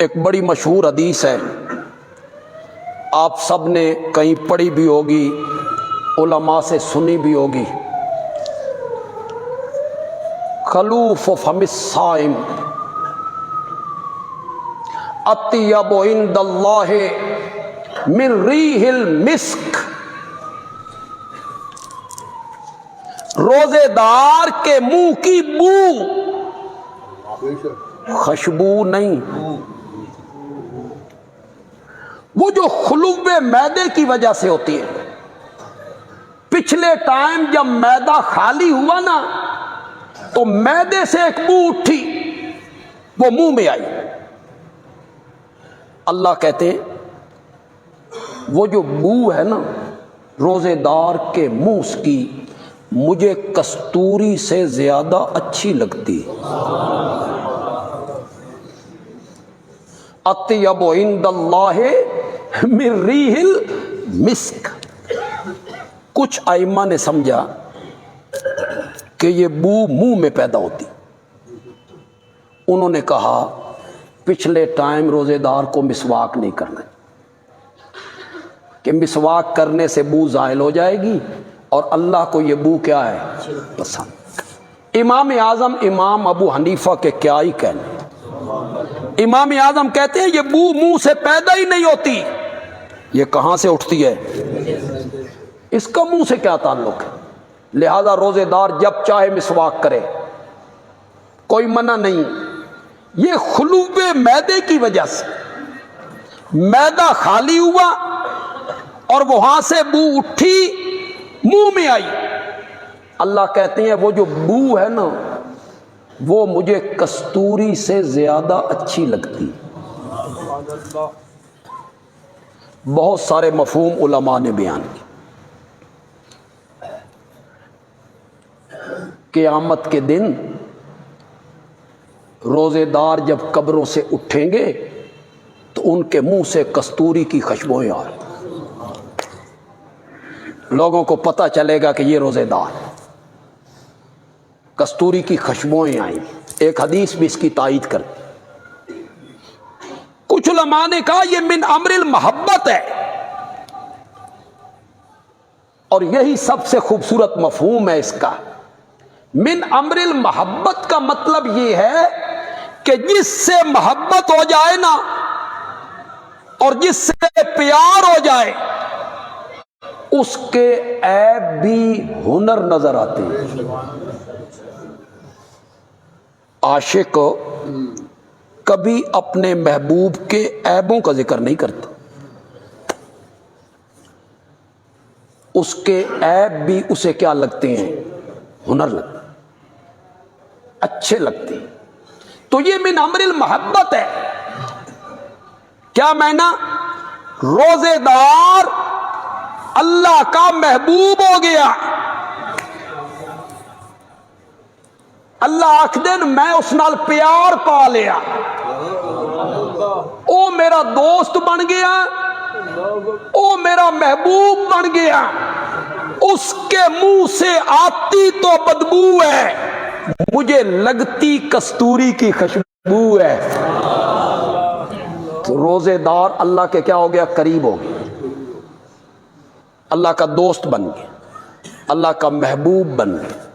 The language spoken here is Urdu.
ایک بڑی مشہور حدیث ہے، آپ سب نے کہیں پڑھی بھی ہوگی، علماء سے سنی بھی ہوگی۔ خلوف فم الصائم اطیب عند اللہ من ریح المسک، روزے دار کے منہ کی بو، خوشبو نہیں، وہ جو خلوب معدے کی وجہ سے ہوتی ہے۔ پچھلے ٹائم جب معدہ خالی ہوا نا تو معدے سے ایک بو اٹھی، وہ منہ میں آئی۔ اللہ کہتے ہیں وہ جو بو ہے نا روزے دار کے منہ کی، مجھے کستوری سے زیادہ اچھی لگتی۔ اطیب عند اللہ من ریح المسک۔ کچھ ائمہ نے سمجھا کہ یہ بو منہ میں پیدا ہوتی، انہوں نے کہا پچھلے ٹائم روزے دار کو مسواک نہیں کرنا، کہ مسواک کرنے سے بو زائل ہو جائے گی اور اللہ کو یہ بو کیا ہے، پسند۔ امام اعظم امام ابو حنیفہ کے کیا ہی کہنے، امام اعظم کہتے ہیں یہ بو منہ سے پیدا ہی نہیں ہوتی، یہ کہاں سے اٹھتی ہے، اس کا منہ سے کیا تعلق ہے؟ لہذا روزے دار جب چاہے مسواک کرے، کوئی منع نہیں۔ یہ خلوب معدے کی وجہ سے معدہ خالی ہوا اور وہاں سے بو اٹھی، منہ میں آئی۔ اللہ کہتے ہیں وہ جو بو ہے نا وہ مجھے کستوری سے زیادہ اچھی لگتی۔ بہت سارے مفہوم علماء نے بیان کیے۔ قیامت کے دن روزے دار جب قبروں سے اٹھیں گے تو ان کے منہ سے کستوری کی خوشبوئیں آ رہی، لوگوں کو پتہ چلے گا کہ یہ روزے دار، کستوری کی خوشبوئیں آئیں۔ ایک حدیث بھی اس کی تائید کرتی۔ کچھ علماء نے کہا یہ من امر المحبت ہے، اور یہی سب سے خوبصورت مفہوم ہے اس کا۔ من امر المحبت کا مطلب یہ ہے کہ جس سے محبت ہو جائے نا اور جس سے پیار ہو جائے اس کے عیب بھی ہنر نظر آتے ہیں۔ عاشق کبھی اپنے محبوب کے عیبوں کا ذکر نہیں کرتا، اس کے عیب بھی اسے کیا لگتے ہیں، ہنر لگتے، اچھے لگتے ہیں۔ تو یہ من امر المحبت ہے۔ کیا معنی؟ روزے دار اللہ کا محبوب ہو گیا، اللہ آکھ دین میں اس نال پیار پا لیا، او میرا دوست بن گیا، او میرا محبوب بن گیا۔ اس کے منہ سے آتی تو بدبو ہے، مجھے لگتی کستوری کی خوشبو ہے۔ تو روزے دار اللہ کے کیا ہو گیا، قریب ہو گیا، اللہ کا دوست بن گیا، اللہ کا محبوب بن گیا۔